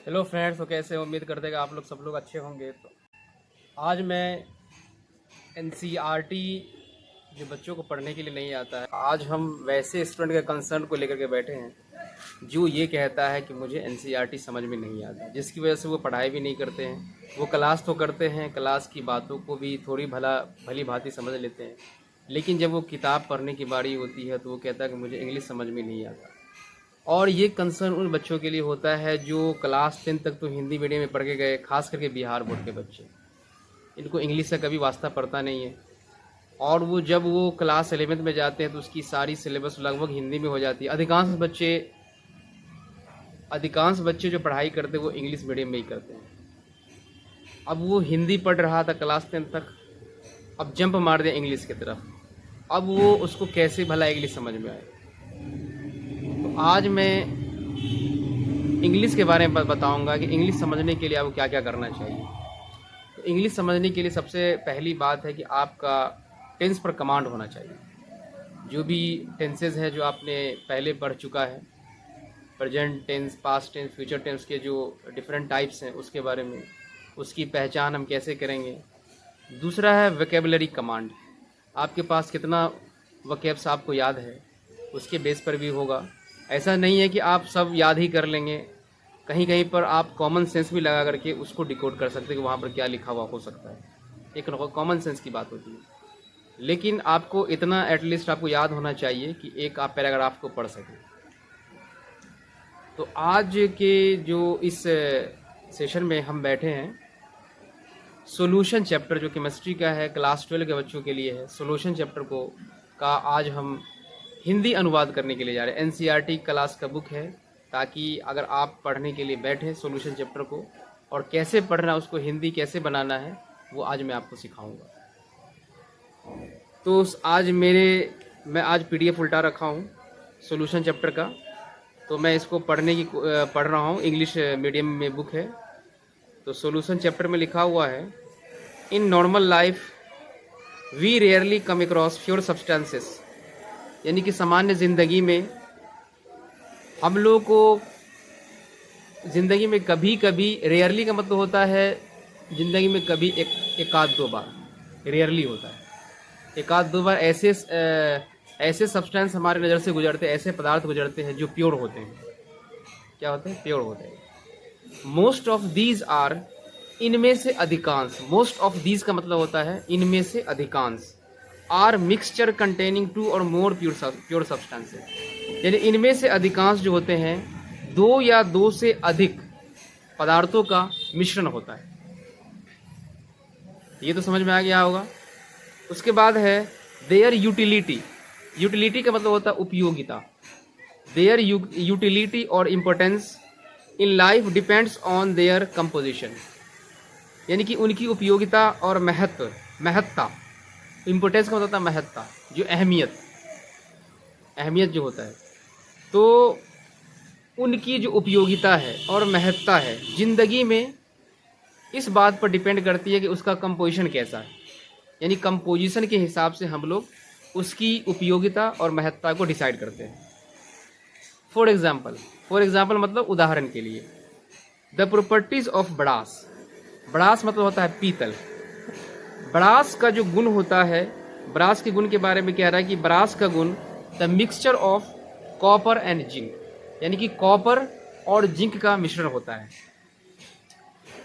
Hello friends, तो कैसे हो? उम्मीद करते हैं कि आप लोग सब लोग अच्छे होंगे। तो आज मैं एनसीईआरटी जो बच्चों को पढ़ने के लिए नहीं आता है, आज हम वैसे स्टूडेंट के कंसर्न को लेकर के बैठे हैं जो ये कहता है कि मुझे एनसीईआरटी समझ में नहीं आता, जिसकी वजह से वो पढ़ाई भी नहीं करते हैं। वो क्लास तो करते हैं, क्लास की बातों को भी थोड़ी भली भांति समझ लेते हैं, लेकिन जब वो किताब पढ़ने की बारी होती है तो वो कहता है कि मुझे इंग्लिश समझ में नहीं आता। और ये कंसर्न उन बच्चों के लिए होता है जो क्लास 10 तक तो हिंदी मीडियम में पढ़ के गए, खास करके बिहार बोर्ड के बच्चे। इनको इंग्लिश से कभी वास्ता पड़ता नहीं है, और वो जब वो क्लास 11th में जाते हैं तो उसकी सारी सिलेबस लगभग हिंदी में हो जाती है। अधिकांश बच्चे जो पढ़ाई करते हैं वो इंग्लिश मीडियम में ही करते हैं। अब वो हिंदी पढ़ रहा था क्लास 10 तक, अब जंप मार दिया इंग्लिश की तरफ। अब वो उसको कैसे भला इंग्लिश समझ में आए? तो आज मैं इंग्लिश के बारे में बताऊंगा कि इंग्लिश समझने के लिए आपको क्या क्या करना चाहिए। तो इंग्लिश समझने के लिए सबसे पहली बात है कि आपका टेंस पर कमांड होना चाहिए। जो भी टेंसेज है जो आपने पहले पढ़ चुका है, present tense, past tense, future tense के जो डिफरेंट टाइप्स हैं उसके बारे में, उसकी पहचान हम कैसे करेंगे। दूसरा है वोकेबलरी कमांड। आपके पास कितना वोकैब्स आपको याद है उसके बेस पर भी होगा। ऐसा नहीं है कि आप सब याद ही कर लेंगे, कहीं कहीं पर आप कॉमन सेंस भी लगा करके उसको डिकोड कर सकते हैं कि वहाँ पर क्या लिखा हुआ हो सकता है। एक कॉमन सेंस की बात होती है, लेकिन आपको इतना एटलीस्ट आपको याद होना चाहिए कि एक आप पैराग्राफ को पढ़ सकें। तो आज के जो इस सेशन में हम बैठे हैं, सॉल्यूशन चैप्टर जो केमिस्ट्री का है, क्लास 12 के बच्चों के लिए है, सॉल्यूशन चैप्टर को का आज हम हिंदी अनुवाद करने के लिए जा रहे हैं। एनसीईआरटी क्लास का बुक है, ताकि अगर आप पढ़ने के लिए बैठे सॉल्यूशन चैप्टर को, और कैसे पढ़ना, उसको हिंदी कैसे बनाना है, वो आज मैं आपको सिखाऊंगा। तो मैं आज पीडीएफ उल्टा रखा हूँ सॉल्यूशन चैप्टर का, तो मैं इसको पढ़ रहा हूँ। इंग्लिश मीडियम में बुक है। तो सॉल्यूशन चैप्टर में लिखा हुआ है, in normal life we rarely come across pure substances. यानी कि सामान्य ज़िंदगी में हम लोग को ज़िंदगी में कभी कभी, रेयरली का मतलब होता है ज़िंदगी में कभी एक आध दो बार, रेयरली होता है एक आध दो बार ऐसे सब्सटेंस हमारे नज़र से गुजरते, ऐसे पदार्थ गुजरते हैं जो प्योर होते हैं। क्या होते हैं? प्योर होते हैं। मोस्ट ऑफ दीज आर, इनमें से अधिकांश। मोस्ट ऑफ दीज का मतलब होता है इनमें से अधिकांश। आर मिक्सचर कंटेनिंग 2 और मोर प्योर सब्सटेंसेस। यानी इनमें से अधिकांश जो होते हैं 2 या 2 से अधिक पदार्थों का मिश्रण होता है। ये तो समझ में आ गया होगा। उसके बाद है देयर यूटिलिटी। यूटिलिटी का मतलब होता है उपयोगिता। देयर यूटिलिटी और importance in life depends on their composition. यानी कि उनकी उपयोगिता और महत्ता। इम्पोर्टेंस का मतलब होता है महत्ता, जो अहमियत जो होता है। तो उनकी जो उपयोगिता है और महत्ता है ज़िंदगी में, इस बात पर डिपेंड करती है कि उसका कंपोजिशन कैसा है। यानी कंपोजिशन के हिसाब से हम लोग उसकी उपयोगिता और महत्ता को डिसाइड करते हैं। फॉर एग्जाम्पल मतलब उदाहरण के लिए, the properties of brass. Brass मतलब होता है पीतल। ब्रास का जो गुण होता है, ब्रास के गुण के बारे में कह रहा है कि ब्रास का गुण the mixture of copper and zinc. यानी कि कॉपर और जिंक का मिश्रण होता है।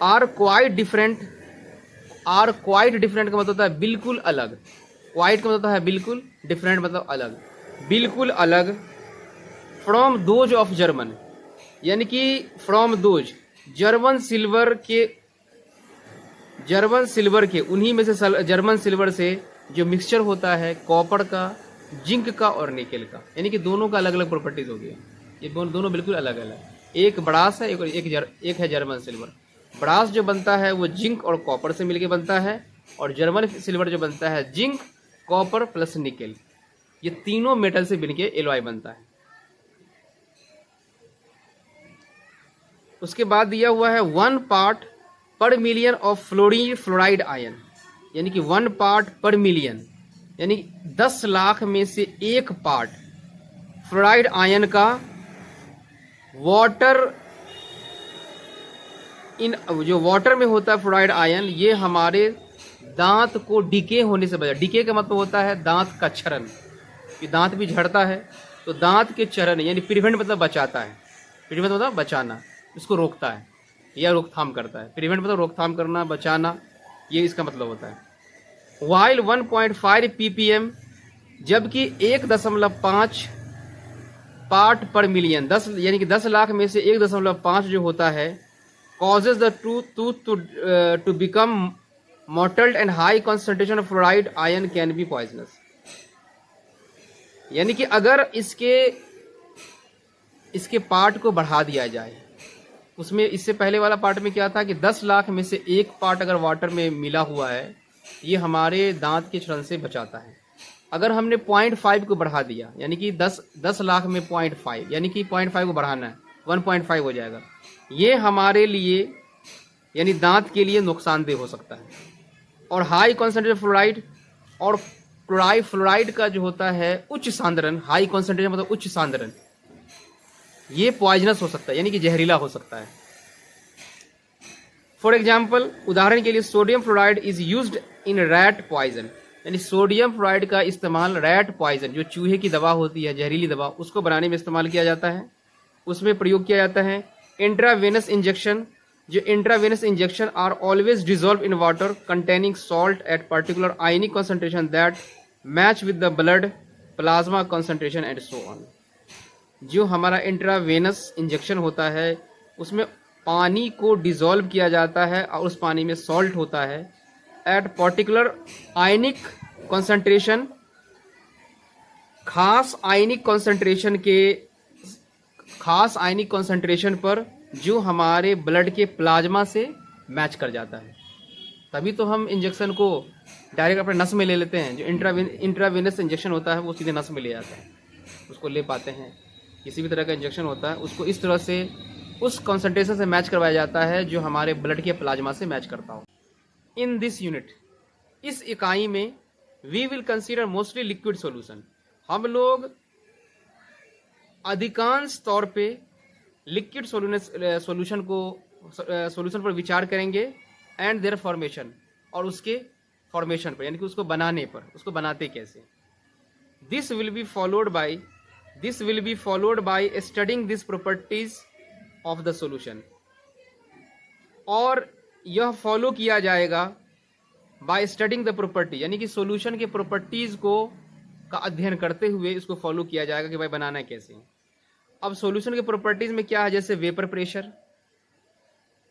आर क्वाइट डिफरेंट का मतलब होता है बिल्कुल अलग। क्वाइट का मतलब होता है बिल्कुल, डिफरेंट मतलब अलग, बिल्कुल अलग। फ्रॉम दोज ऑफ जर्मन, यानी कि फ्रॉम दोज जर्मन सिल्वर के उन्हीं में से, जर्मन सिल्वर से जो मिक्सचर होता है कॉपर का, जिंक का और निकेल का। यानी कि दोनों का अलग अलग प्रॉपर्टीज हो गया। ये दोनों बिल्कुल अलग अलग। एक ब्रास है, एक है जर्मन सिल्वर। ब्रास जो बनता है वो जिंक और कॉपर से मिलके बनता है, और जर्मन सिल्वर जो बनता है जिंक, कॉपर प्लस निकेल। ये तीनों मेटल से मिलके एलॉय बनता है। उसके बाद दिया हुआ है 1 पार्ट पर मिलियन ऑफ फ्लोराइड आयन। यानी कि 1 पार्ट पर मिलियन, यानी 10 लाख में से 1 पार्ट फ्लोराइड आयन का वाटर इन जो वाटर में होता है फ्लोराइड आयन, ये हमारे दांत को डिके होने से बचा। डिके का मतलब होता है दांत का क्षरण, कि दांत भी झड़ता है तो दांत के चरण, यानी प्रिवेंट मतलब बचाता है, प्रिवेंट मतलब बचाना, इसको रोकता है या रोकथाम करता है। प्रिवेंट मतलब रोकथाम करना, बचाना, ये इसका मतलब होता है। वाइल 1.5 ppm, जबकि 1.5 पार्ट पर मिलियन, 10 यानी कि 10 लाख में से 1.5 जो होता है, causes the tooth to become mottled and high concentration of fluoride ion can be poisonous। यानी कि अगर इसके पार्ट को बढ़ा दिया जाए, उसमें इससे पहले वाला पार्ट में क्या था कि 10 लाख में से 1 पार्ट अगर वाटर में मिला हुआ है, ये हमारे दांत के क्षरण से बचाता है। अगर हमने 0.5 को बढ़ा दिया, यानी कि 10 लाख में 0.5, यानी कि 0.5 को बढ़ाना है, 1.5 हो जाएगा, ये हमारे लिए यानी दांत के लिए नुकसानदेह हो सकता है। और हाई कॉन्सेंट्रेटेड फ्लोराइड, और फ्लोराइड का जो होता है उच्च सांद्रण, हाई कॉन्सेंट्रेशन मतलब उच्च सांद्रण, ये पॉइजनस हो सकता है, यानी कि जहरीला हो सकता है। फॉर एग्जाम्पल, उदाहरण के लिए sodium fluoride is used in rat poison, यानी सोडियम फ्लोराइड का इस्तेमाल रैट पॉइजन, जो चूहे की दवा होती है, जहरीली दवा, उसको बनाने में इस्तेमाल किया जाता है, उसमें प्रयोग किया जाता है। इंट्रावेनस इंजेक्शन, जो intravenous injection are always dissolve in water containing salt at particular ionic concentration that match with the blood plasma concentration and so on. जो हमारा इंट्रावेनस इंजेक्शन होता है, उसमें पानी को डिजोल्व किया जाता है और उस पानी में सॉल्ट होता है एट पर्टिकुलर आयनिक कॉन्सेंट्रेशन, खास आयनिक कॉन्सेंट्रेशन पर, जो हमारे ब्लड के प्लाज्मा से मैच कर जाता है। तभी तो हम इंजेक्शन को डायरेक्ट अपने नस में ले लेते हैं। जो इंट्रावेनस इंजेक्शन होता है वो सीधे नस में ले जाता है, उसको ले पाते हैं। किसी भी तरह का इंजेक्शन होता है उसको इस तरह से उस कॉन्सेंट्रेशन से मैच करवाया जाता है जो हमारे ब्लड के प्लाज्मा से मैच करता हो। इन दिस यूनिट, इस इकाई में, we will consider mostly liquid solution, हम लोग अधिकांश तौर पे लिक्विड सॉल्यूशन पर विचार करेंगे, एंड देयर फॉर्मेशन, और उसके फॉर्मेशन पर, यानी कि उसको बनाने पर, उसको बनाते कैसे। This will be followed by studying this properties of the solution, और यह फॉलो किया जाएगा बाय स्टडिंग द प्रॉपर्टी, यानी कि सॉल्यूशन के प्रॉपर्टीज का अध्ययन करते हुए इसको फॉलो किया जाएगा कि भाई बनाना कैसे। अब सॉल्यूशन के प्रॉपर्टीज में क्या है, जैसे वेपर प्रेशर,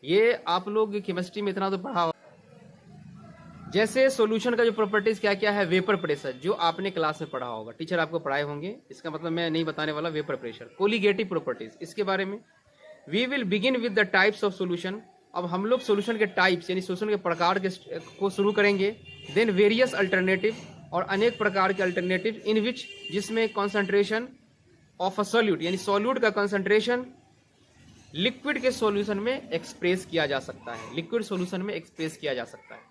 ये आप लोग केमिस्ट्री में इतना तो पढ़ा हो। जैसे सॉल्यूशन का जो प्रॉपर्टीज क्या क्या है, वेपर प्रेशर, जो आपने क्लास में पढ़ा होगा, टीचर आपको पढ़ाए होंगे, इसका मतलब मैं नहीं बताने वाला। वेपर प्रेशर, कोलिगेटिव प्रॉपर्टीज, इसके बारे में। We will begin with the types of solution, अब हम लोग सॉल्यूशन के टाइप्स यानी सॉल्यूशन के प्रकार को शुरू करेंगे। देन वेरियस अल्टरनेटिव, और अनेक प्रकार के अल्टरनेटिव, इन विच, जिसमें कॉन्सेंट्रेशन ऑफ अ सॉल्यूट, यानी सॉल्यूट का कॉन्सेंट्रेशन लिक्विड के सॉल्यूशन में एक्सप्रेस किया जा सकता है, लिक्विड सॉल्यूशन में एक्सप्रेस किया जा सकता है।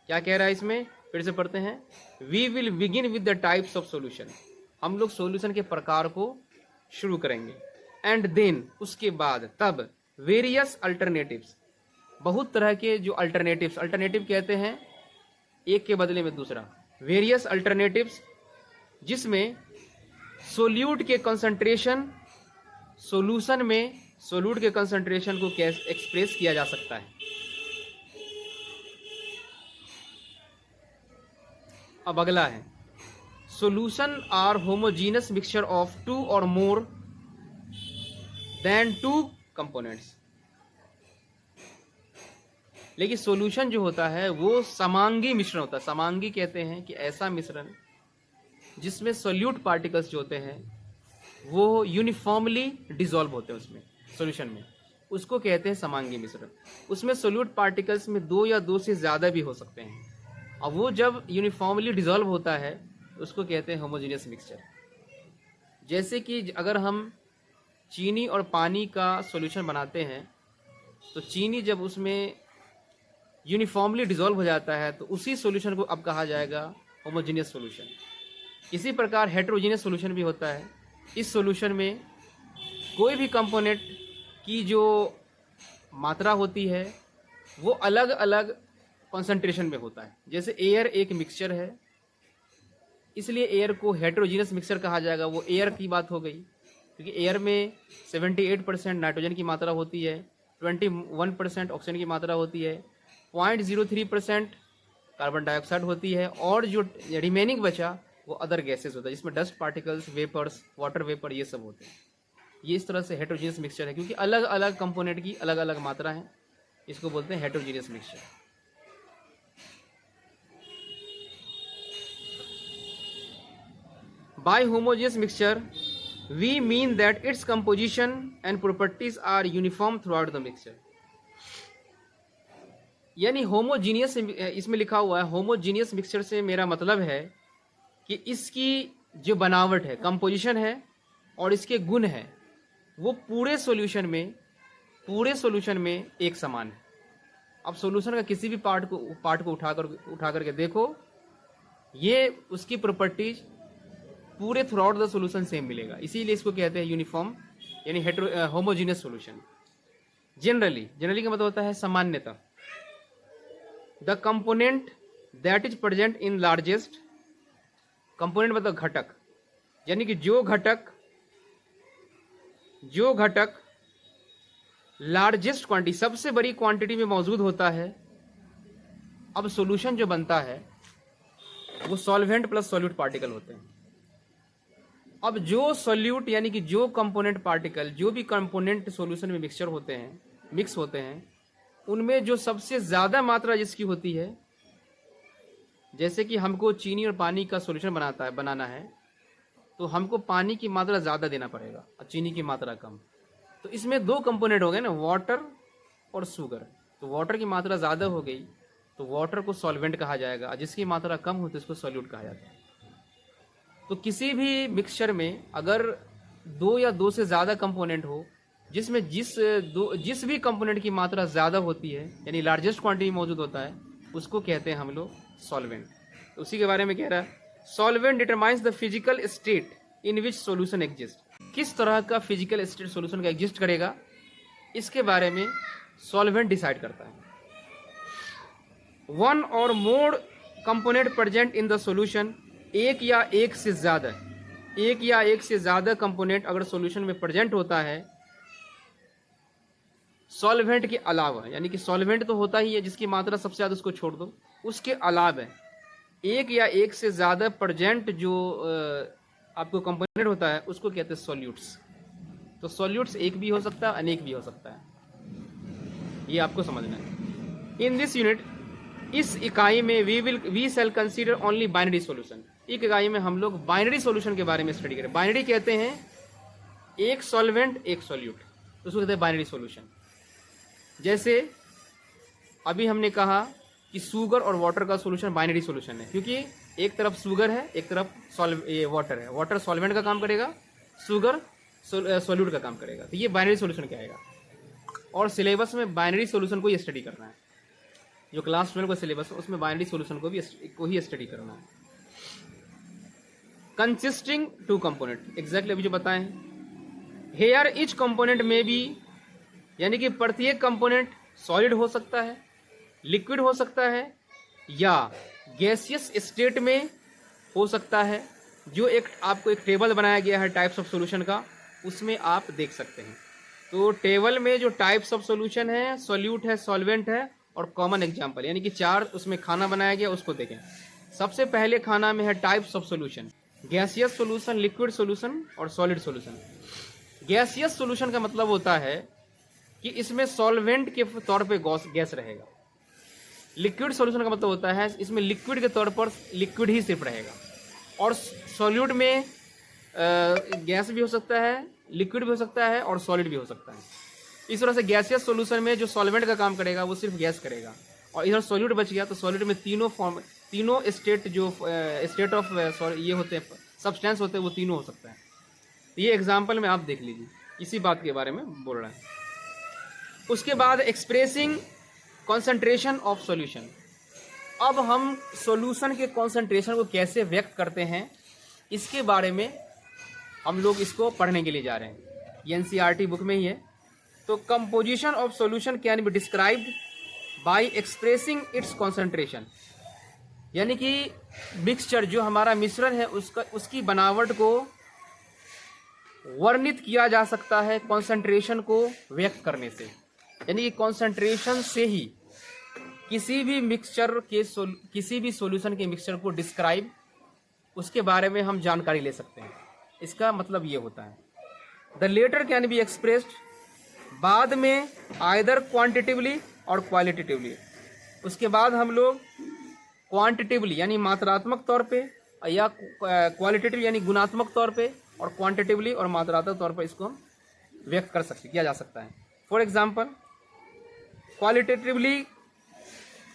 क्या कह रहा है इसमें, फिर से पढ़ते हैं। We will begin with the types of solution, हम लोग सॉल्यूशन के प्रकार को शुरू करेंगे। एंड देन, उसके बाद, तब, वेरियस अल्टरनेटिव्स, बहुत तरह के जो अल्टरनेटिव्स, अल्टरनेटिव कहते हैं एक के बदले में दूसरा, वेरियस अल्टरनेटिव्स, जिसमें सोल्यूट के कंसंट्रेशन, सॉल्यूशन में सोल्यूट के कंसंट्रेशन को कैसे एक्सप्रेस किया जा सकता है। अब अगला है, solution are homogeneous mixture of 2 और मोर देन 2 कंपोनेंट्स। लेकिन सॉल्यूशन जो होता है वो समांगी मिश्रण होता है। समांगी कहते हैं कि ऐसा मिश्रण जिसमें सोल्यूट पार्टिकल्स जो होते हैं वो यूनिफॉर्मली डिसॉल्व होते हैं उसमें, सॉल्यूशन में, उसको कहते हैं समांगी मिश्रण। उसमें सोल्यूट पार्टिकल्स में 2 या 2 से ज़्यादा भी हो सकते हैं, और वो जब यूनिफॉर्मली डिसॉल्व होता है उसको कहते हैं होमोजेनियस मिक्सचर। जैसे कि अगर हम चीनी और पानी का सॉल्यूशन बनाते हैं तो चीनी जब उसमें यूनिफॉर्मली डिसॉल्व हो जाता है तो उसी सॉल्यूशन को अब कहा जाएगा होमोजेनियस सॉल्यूशन। इसी प्रकार हेटेरोजेनियस सॉल्यूशन भी होता है। इस सॉल्यूशन में कोई भी कंपोनेंट की जो मात्रा होती है वो अलग अलग कॉन्सेंट्रेशन में होता है। जैसे एयर एक मिक्सचर है, इसलिए एयर को हेटेरोजीनियस मिक्सचर कहा जाएगा। वो एयर की बात हो गई, क्योंकि एयर में 78% नाइट्रोजन की मात्रा होती है, 21% ऑक्सीजन की मात्रा होती है, 0.03% कार्बन डाइऑक्साइड होती है, और जो रिमेनिंग बचा वो अदर गैसेस होता है, जिसमें dust particles, vapours, water vapour, ये सब होते हैं। ये इस तरह से हेटेरोजीनियस मिक्सचर है, क्योंकि अलग अलग कंपोनेंट की अलग अलग मात्रा है, इसको बोलते हैं heterogeneous mixture. By homogeneous mixture we mean that its composition and properties are uniform throughout the mixture. यानी होमोजीनियस, इसमें लिखा हुआ है होमोजीनियस मिक्सचर से मेरा मतलब है कि इसकी जो बनावट है, कंपोजिशन है और इसके गुण है, वो पूरे सॉल्यूशन में एक समान है। अब सॉल्यूशन का किसी भी पार्ट को उठा करके देखो, ये उसकी प्रॉपर्टीज पूरे through out the solution same मिलेगा। इसीलिए इसको कहते हैं यूनिफॉर्म, यानी होमोजीनियस सॉल्यूशन। जनरली का मतलब होता है सामान्यतः। The component that is present in largest, component मतलब घटक, यानी कि जो घटक लार्जेस्ट क्वांटिटी, सबसे बड़ी क्वांटिटी में मौजूद होता है। अब सॉल्यूशन जो बनता है वो सॉल्वेंट प्लस सॉल्यूट पार्टिकल होते हैं। अब जो सॉल्यूट यानी कि जो कंपोनेंट पार्टिकल, जो भी कंपोनेंट सॉल्यूशन में मिक्स होते हैं, उनमें जो सबसे ज़्यादा मात्रा जिसकी होती है, जैसे कि हमको चीनी और पानी का सॉल्यूशन बनाना है, तो हमको पानी की मात्रा ज़्यादा देना पड़ेगा और चीनी की मात्रा कम। तो इसमें दो कंपोनेंट हो गए ना, वाटर और शुगर। तो वाटर की मात्रा ज़्यादा हो गई तो वाटर को सॉल्वेंट कहा जाएगा, जिसकी मात्रा कम हो तो इसको सॉल्यूट कहा जाता है। तो किसी भी मिक्सचर में अगर दो या दो से ज़्यादा कंपोनेंट हो, जिसमें जिस भी कंपोनेंट की मात्रा ज़्यादा होती है, यानी लार्जेस्ट क्वांटिटी मौजूद होता है, उसको कहते हैं हम लोग सॉल्वेंट। तो उसी के बारे में कह रहा है, solvent determines the physical state in which solution exist. किस तरह का फिजिकल स्टेट सॉल्यूशन का एग्जिस्ट करेगा, इसके बारे में सॉल्वेंट डिसाइड करता है। वन और more component present in the solution, एक या एक से ज़्यादा कंपोनेंट अगर सॉल्यूशन में प्रेजेंट होता है सॉल्वेंट के अलावा, यानी कि सॉल्वेंट तो होता ही है जिसकी मात्रा सबसे ज़्यादा, उसको छोड़ दो, उसके अलावा एक या एक से ज़्यादा प्रेजेंट जो आपको कंपोनेंट होता है, उसको कहते हैं सॉल्यूट्स। तो सॉल्यूट्स एक भी हो सकता है, अनेक भी हो सकता है, ये आपको समझना है। इन दिस यूनिट, इस इकाई में we shall consider only binary solution. एक इकाई में हम लोग बाइनरी सॉल्यूशन के बारे में स्टडी करें। बाइनरी कहते हैं एक सॉल्वेंट एक सॉल्यूट, तो उसको कहते हैं बाइनरी सॉल्यूशन। जैसे अभी हमने कहा कि शुगर और वाटर का सॉल्यूशन बाइनरी सॉल्यूशन है, क्योंकि एक तरफ शुगर है, एक तरफ वाटर है। वाटर सॉल्वेंट का काम करेगा, शुगर सॉल्यूट का काम करेगा। तो ये बाइनरी सॉल्यूशन क्या आएगा। और सिलेबस में बाइनरी सॉल्यूशन को ही स्टडी करना है, जो क्लास 12 का सिलेबस है उसमें बाइनरी सॉल्यूशन को ही स्टडी करना है। कंसिस्टिंग टू कंपोनेंट, एग्जैक्टली अभी जो बताएं, हेयर ईच कंपोनेंट में भी, यानी कि प्रत्येक कंपोनेंट सॉलिड हो सकता है, लिक्विड हो सकता है, या गैसियस स्टेट में हो सकता है। जो आपको एक टेबल बनाया गया है टाइप्स ऑफ सॉल्यूशन का, उसमें आप देख सकते हैं। तो टेबल में जो टाइप्स ऑफ सॉल्यूशन है, सॉल्यूट है, सॉल्वेंट है और कॉमन एग्जाम्पल, यानी कि 4 उसमें खाना बनाया गया, उसको देखें। सबसे पहले खाना में है types of solution, gaseous solution, liquid solution और सॉलिड सॉल्यूशन। गैसियस सॉल्यूशन का मतलब होता है कि इसमें सॉल्वेंट के तौर पे गैस रहेगा। लिक्विड सॉल्यूशन का मतलब होता है इसमें लिक्विड के तौर पर लिक्विड ही सिर्फ रहेगा। और सॉल्यूट में गैस भी हो सकता है, लिक्विड भी हो सकता है और सॉलिड भी हो सकता है। इस तरह से गैसियस सॉल्यूशन में जो सॉल्वेंट का काम करेगा वो सिर्फ गैस करेगा, और इधर सॉल्यूट बच गया तो सॉल्यूट में तीनों स्टेट जो स्टेट ऑफ ये होते हैं, सब्सटेंस होते हैं, वो तीनों हो सकता है। तो ये एग्जाम्पल में आप देख लीजिए, इसी बात के बारे में बोल रहा है। उसके बाद एक्सप्रेसिंग कॉन्सेंट्रेशन ऑफ सॉल्यूशन। अब हम सॉल्यूशन के कॉन्सेंट्रेशन को कैसे व्यक्त करते हैं, इसके बारे में हम लोग इसको पढ़ने के लिए जा रहे हैं। ये NCERT बुक में ही है, तो composition of solution can be described bye expressing it's concentration, यानी कि मिक्सचर जो हमारा मिश्रण है उसकी बनावट को वर्णित किया जा सकता है कॉन्सेंट्रेशन को व्यक्त करने से। यानी कि कॉन्सेंट्रेशन से ही किसी भी मिक्सचर के किसी भी सॉल्यूशन के मिक्सचर को डिस्क्राइब, उसके बारे में हम जानकारी ले सकते हैं। इसका मतलब ये होता है। The latter can be expressed, बाद में आइदर क्वांटिटिवली और क्वालिटेटिवली। उसके बाद हम लोग क्वांटिटिवली यानी मात्रात्मक तौर पे, या क्वालिटेटिव यानी गुणात्मक तौर पे, और क्वांटिटिवली और मात्रात्मक तौर पर इसको हम व्यक्त कर सकते किया जा सकता है। फॉर एग्जाम्पल, क्वालिटेटिवली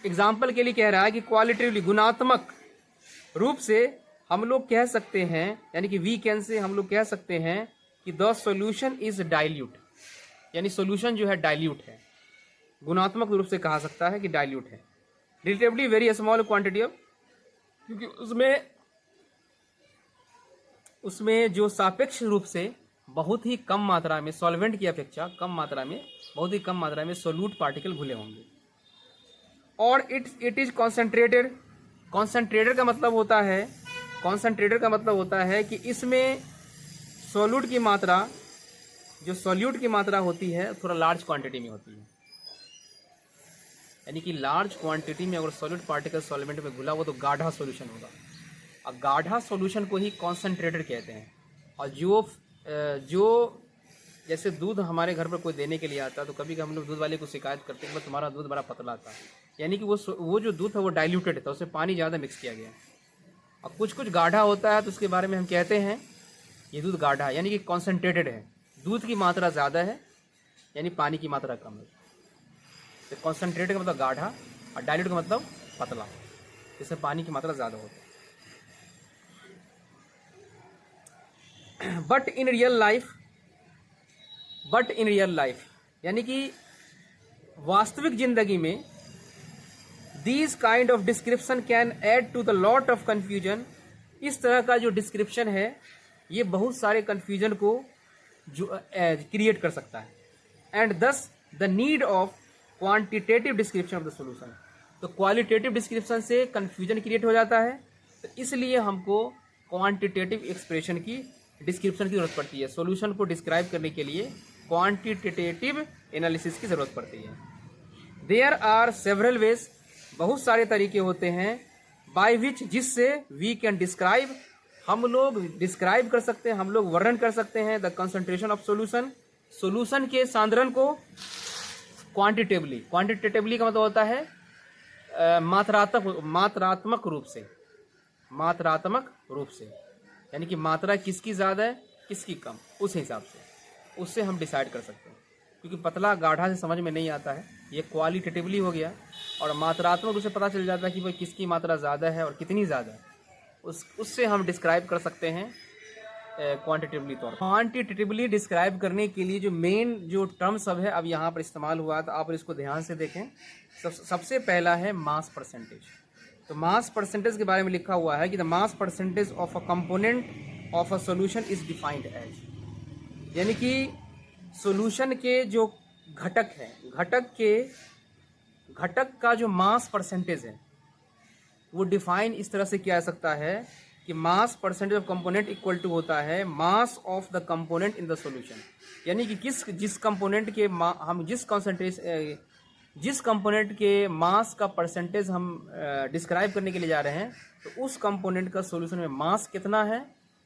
एग्जाम्पल के लिए कह रहा है कि क्वालिटेटिवली गुणात्मक रूप से हम लोग कह सकते हैं, यानी कि वी कैन से हम लोग कह सकते हैं कि द सॉल्यूशन इज डाइल्यूट, यानी सॉल्यूशन जो है डाइल्यूट है। गुणात्मक रूप से कहा सकता है कि डाइल्यूट है। Relatively very small quantity of, क्योंकि उसमें जो सापेक्ष रूप से बहुत ही कम मात्रा में, सॉल्वेंट की अपेक्षा कम मात्रा में, बहुत ही कम मात्रा में सोल्यूट पार्टिकल घुले होंगे। और इट इज कॉन्सेंट्रेटेड। कॉन्सेंट्रेटेड का मतलब होता है कि इसमें सोल्यूट की मात्रा, जो सोल्यूट की मात्रा होती है थोड़ा लार्ज क्वांटिटी में होती है। यानी कि लार्ज क्वांटिटी में अगर सॉलिड पार्टिकल सॉल्वेंट में घुला वो तो गाढ़ा सॉल्यूशन होगा। अब गाढ़ा सॉल्यूशन को ही कॉन्सेंट्रेटेड कहते हैं। और जो जैसे दूध हमारे घर पर कोई देने के लिए आता है तो कभी हम लोग दूध वाले को शिकायत करते हैं कि तुम्हारा दूध बड़ा पतला था, यानी कि वो जो दूध था वो डाइल्यूटेड था, उसमें पानी ज़्यादा मिक्स किया गया। और कुछ गाढ़ा होता है तो उसके बारे में हम कहते हैं ये दूध गाढ़ा है, यानी कि कॉन्सेंट्रेटेड है, दूध की मात्रा ज़्यादा है यानी पानी की मात्रा कम है। तो कॉन्सेंट्रेटेड का मतलब गाढ़ा और डाइल्यूट का मतलब पतला, जिससे पानी की मात्रा ज़्यादा होती है। बट इन रियल लाइफ यानी कि वास्तविक जिंदगी में these kind of description can add to the lot of confusion. इस तरह का जो डिस्क्रिप्शन है ये बहुत सारे कन्फ्यूजन को जो क्रिएट कर सकता है। एंड दस the need of quantitative description of the solution. तो क्वालिटेटिव डिस्क्रिप्शन से कन्फ्यूजन क्रिएट हो जाता है, तो इसलिए हमको क्वांटिटेटिव एक्सप्रेशन की डिस्क्रिप्शन की जरूरत पड़ती है। सॉल्यूशन को डिस्क्राइब करने के लिए क्वांटिटेटिव एनालिसिस की जरूरत पड़ती है। देयर आर सेवरल वेज, बहुत सारे तरीके होते हैं, बाय विच, जिससे वी कैन डिस्क्राइब, हम लोग डिस्क्राइब कर सकते हैं, हम लोग वर्णन कर सकते हैं the concentration of solution, solution के सांद्रण को क्वांटिटेटिवली। क्वांटिटेटिवली का मतलब होता है मात्रात्मक रूप से, यानी कि मात्रा किसकी ज़्यादा है किसकी कम, उस हिसाब से उससे हम डिसाइड कर सकते हैं। क्योंकि पतला गाढ़ा से समझ में नहीं आता है, ये क्वालिटेटिवली हो गया। और मात्रात्मक रूप से पता चल जाता है कि भाई किसकी मात्रा ज़्यादा है और कितनी ज़्यादा है, उससे हम डिस्क्राइब कर सकते हैं क्वांटिटेटिवली तौर पर। क्वांटिटेटिवली डिस्क्राइब करने के लिए जो मेन जो टर्म सब है अब यहाँ पर इस्तेमाल हुआ, तो आप इसको ध्यान से देखें। सबसे पहला है मास परसेंटेज। तो मास परसेंटेज के बारे में लिखा हुआ है कि the mass percentage of a component of a solution is defined as, यानी कि सॉल्यूशन के जो घटक है, घटक का जो मास परसेंटेज है वो डिफाइन इस तरह से किया जा सकता है कि mass percentage of component equal to होता है mass of the component in the solution. यानी कि जिस कंपोनेंट के हम जिस कंपोनेंट के मास का परसेंटेज हम डिस्क्राइब करने के लिए जा रहे हैं, तो उस कंपोनेंट का सॉल्यूशन में मास कितना है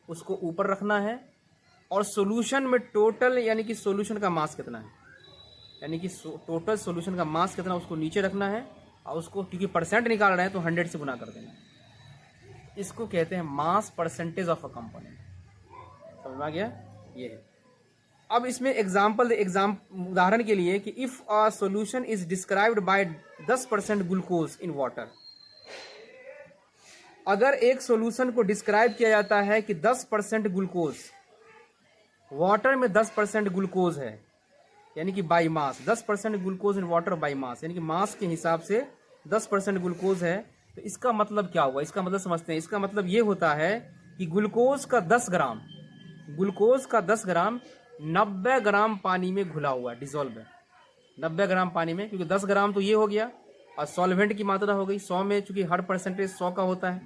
उसको ऊपर रखना है, और सॉल्यूशन में टोटल यानी कि सॉल्यूशन का मास कितना है, यानी कि टोटल सॉल्यूशन का मास कितना उसको नीचे रखना है, और उसको क्योंकि परसेंट निकाल रहे हैं तो 100 से गुना कर देना। इसको कहते हैं मास परसेंटेज ऑफ अ कंपोनेंट। समझ में आ गया? ये है। अब इसमें उदाहरण के लिए कि if a solution is described bye 10% glucose in water, अगर एक सॉल्यूशन को डिस्क्राइब किया जाता है कि 10% ग्लूकोज, वाटर में 10% ग्लूकोज है, यानी कि by mass 10% glucose in water by mass, यानी कि मास के हिसाब से 10% ग्लूकोज है, तो इसका मतलब क्या हुआ? इसका मतलब समझते हैं। इसका मतलब ये होता है कि ग्लूकोज का 10 ग्राम 90 ग्राम पानी में घुला हुआ डिजोल्व है, 90 ग्राम पानी में, क्योंकि 10 ग्राम तो ये हो गया और सॉल्वेंट की मात्रा हो गई 100 में, चूंकि हर परसेंटेज 100 का होता है